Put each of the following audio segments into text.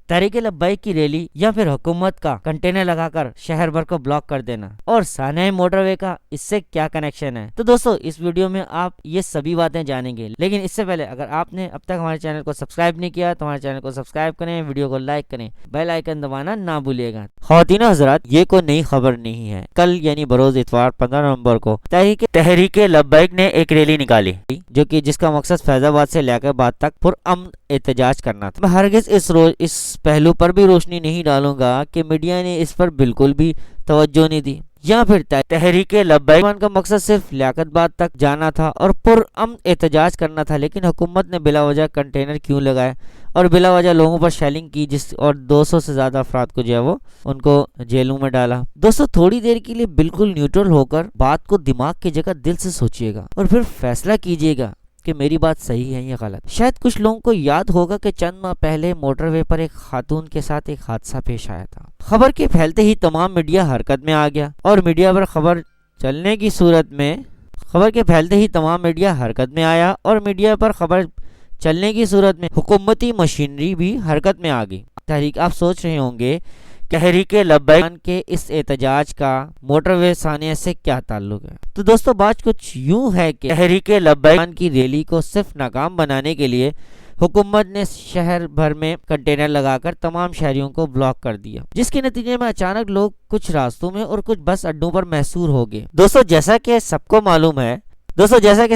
तहरीक लब्बैक की रैली या फिर हुकूमत का कंटेनर लगाकर शहर भर को ब्लॉक कर देना और सानय मोटरवे का इससे क्या कनेक्शन है। तो दोस्तों इस वीडियो में आप ये सभी बातें जानेंगे, लेकिन इससे पहले अगर आपने अब तक हमारे चैनल को सब्सक्राइब नहीं किया तो हमारे चैनल को सब्सक्राइब करें, वीडियो को लाइक करें, बेल आइकन दबाना ना भूलिएगा। ख्वातीन हज़रात, ये कोई नई खबर नहीं है। कल यानी बरोज इतवार 15 नवंबर को तहरीक लब्बैक ने एक रैली निकाली जो कि जिसका मकसद फैजाबाद से लियाकतबाद तक पुरअमन एहतजाज करना था। मैं हरगिज इस पहलू पर भी रोशनी नहीं डालूंगा कि मीडिया ने इस पर बिल्कुल भी तवज्जो नहीं दी या फिर तहरीक लब्बैक का मकसद सिर्फ लियाकतबाद तक जाना था और पुरअमन एहतजाज करना था, लेकिन हुकूमत ने बिला वजह कंटेनर क्यों लगाए और बिला वजह लोगों पर शेलिंग की जिस और 200 से ज़्यादा अफराद को जो है वो उनको जेलों में डाला। दोस्तों थोड़ी देर के लिए बिल्कुल न्यूट्रल होकर बात को दिमाग की जगह दिल से सोचिएगा और फिर फैसला कीजिएगा कि मेरी बात सही है या गलत। शायद कुछ लोगों को याद होगा कि चंद माह पहले मोटरवे पर एक खातून के साथ एक हादसा पेश आया था। खबर के फैलते ही तमाम मीडिया हरकत में आ गया और मीडिया पर खबर चलने की सूरत में हुकूमती मशीनरी भी हरकत में आ गई। तहरीक आप सोच रहे होंगे तहरीक लब्बैक के इस एहतजाज का मोटरवे सानिया से क्या ताल्लुक है। तो दोस्तों बात कुछ यूं है कि तहरीक लब्बैक की रैली को सिर्फ नाकाम बनाने के लिए हुकूमत ने शहर भर में कंटेनर लगाकर तमाम शहरियों को ब्लॉक कर दिया, जिसके नतीजे में अचानक लोग कुछ रास्तों में और कुछ बस अड्डों पर महसूर हो गए। दोस्तों जैसा कि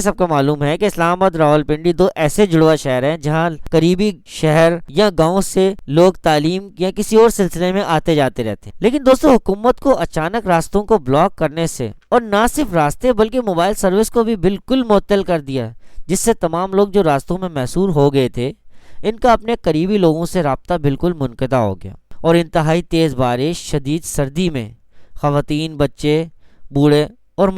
सबको मालूम है कि इस्लामाबाद रावलपिंडी दो ऐसे जुड़वा शहर हैं जहां करीबी शहर या गांव से लोग तालीम या किसी और सिलसिले में आते जाते रहते हैं। लेकिन दोस्तों हुकूमत को अचानक रास्तों को ब्लॉक करने से और ना सिर्फ रास्ते बल्कि मोबाइल सर्विस को भी बिल्कुल मुअत्तल कर दिया, जिससे तमाम लोग जो रास्तों में महसूर हो गए थे इनका अपने करीबी लोगों से राब्ता बिल्कुल मुनक़ता हो गया और इंतहाई तेज़ बारिश, शदीद सर्दी में ख़वातीन, बच्चे, बूढ़े और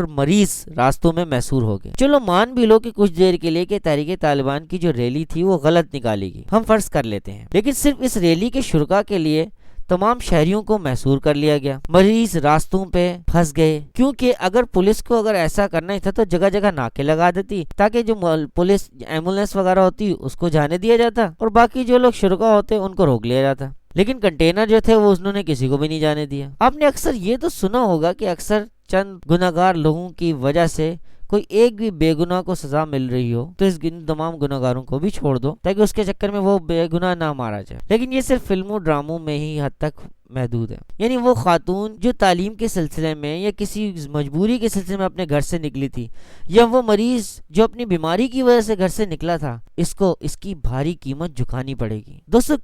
मरीज रास्तों में महसूर हो गए। चलो मान भी लो कि कुछ देर के लिए कि तहरीक तालिबान की जो रैली थी वो गलत निकाली गई, हम फर्ज कर लेते हैं, लेकिन सिर्फ इस रैली के शुरका के लिए तमाम शहरियों को महसूर कर लिया गया। मरीज रास्तों पे फंस गए, क्योंकि अगर पुलिस को ऐसा करना ही था तो जगह जगह नाके लगा देती ताकि जो पुलिस एम्बुलेंस वगैरह होती उसको जाने दिया जाता और बाकी जो लोग शुरका होते उनको रोक लिया जाता। लेकिन कंटेनर जो थे वो उन्होंने किसी को भी नहीं जाने दिया। आपने अक्सर ये तो सुना होगा कि अक्सर चंद गुनाहगार लोगों की वजह से कोई एक भी बेगुनाह को सजा मिल रही हो तो इस तमाम गुनाहगारों को भी छोड़ दो ताकि उसके चक्कर में वो बेगुनाह ना मारा जाए। लेकिन ये सिर्फ फिल्मों ड्रामों में ही हद तक महदूद है। यानी वो खातून जो तालीम के सिलसिले में या किसी मजबूरी के सिलसिले में अपने घर से निकली थी, या वो मरीज जो अपनी बीमारी की वजह से घर से निकला था, इसकी भारी कीमत चुकानी पड़ेगी। दोस्तों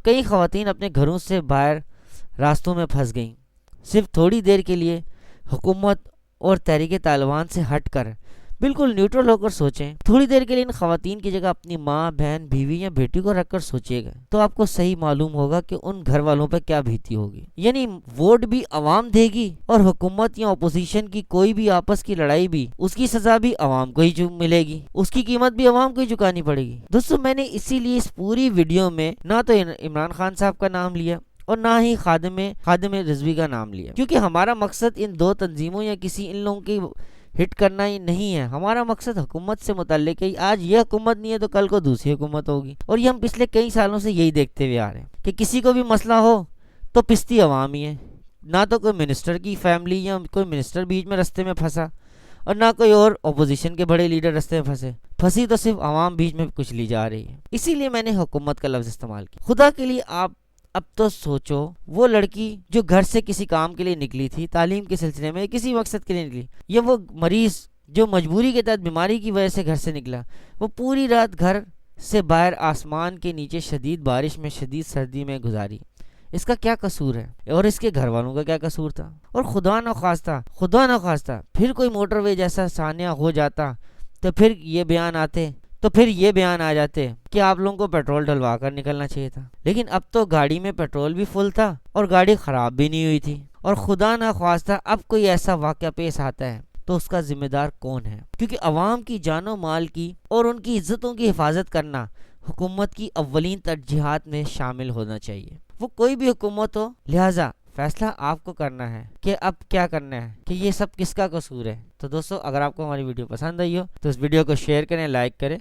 कई खवातीन अपने घरों से बाहर रास्तों में फंस गईं, सिर्फ थोड़ी देर के लिए हुकूमत और तहरीक तालिबान से हटकर बिल्कुल न्यूट्रल होकर सोचें। थोड़ी देर के लिए इन खवातीन की जगह अपनी माँ, बहन, बीवी या बेटी को रखकर सोचिएगा तो आपको सही मालूम होगा कि उन घर वालों पर क्या बीती होगी। यानी वोट भी अवाम देगी और हुकूमत या अपोजिशन की कोई भी आपस की लड़ाई भी उसकी सजा भी अवाम को ही मिलेगी, उसकी कीमत भी अवाम को ही चुकानी पड़ेगी। दोस्तों मैंने इसीलिए इस पूरी वीडियो में ना तो इमरान खान साहब का नाम लिया और ना ही खादिम रिजवी का नाम लिया, क्योंकि हमारा मकसद इन दो तंजीमों या किसी इन लोगों की हिट करना ही नहीं है। हमारा मकसद हुकूमत से मुताल्लिक है। आज ये हुकूमत नहीं है तो कल को दूसरी हुकूमत होगी, और ये हम पिछले कई सालों से यही देखते हुए आ रहे हैं कि किसी को भी मसला हो तो पिसती अवाम ही है। ना तो कोई मिनिस्टर की फैमिली या कोई मिनिस्टर बीच में रास्ते में फंसा और ना कोई और अपोजिशन के बड़े लीडर रास्ते में फंसी तो सिर्फ अवाम बीच में कुछ ली जा रही है। इसीलिए मैंने हुकूमत का लफ्ज़ इस्तेमाल किया। खुदा के लिए आप अब तो सोचो, वो लड़की जो घर से किसी काम के लिए निकली थी, तालीम के सिलसिले में किसी मकसद के लिए निकली, या वो मरीज जो मजबूरी के तहत बीमारी की वजह से घर से निकला, वो पूरी रात घर से बाहर आसमान के नीचे शदीद बारिश में शदीद सर्दी में गुजारी। इसका क्या कसूर है और इसके घर वालों का क्या कसूर था? और खुदा न खास्ता फिर कोई मोटरवे जैसा सानिया हो जाता तो फिर ये बयान आ जाते कि आप लोगों को पेट्रोल डलवा कर निकलना चाहिए था। लेकिन अब तो गाड़ी में पेट्रोल भी फुल था और गाड़ी ख़राब भी नहीं हुई थी, और खुदा ना ख्वास्ता अब कोई ऐसा वाक़या पेश आता है तो उसका जिम्मेदार कौन है? क्योंकि अवाम की जानो माल की और उनकी इज्जतों की हिफाजत करना हुकूमत की अव्वलीन तरजीहात में शामिल होना चाहिए, वो कोई भी हुकूमत हो। लिहाजा फैसला आपको करना है कि अब क्या करना है, कि ये सब किसका कसूर है। तो दोस्तों अगर आपको हमारी वीडियो पसंद आई हो तो इस वीडियो को शेयर करें, लाइक करें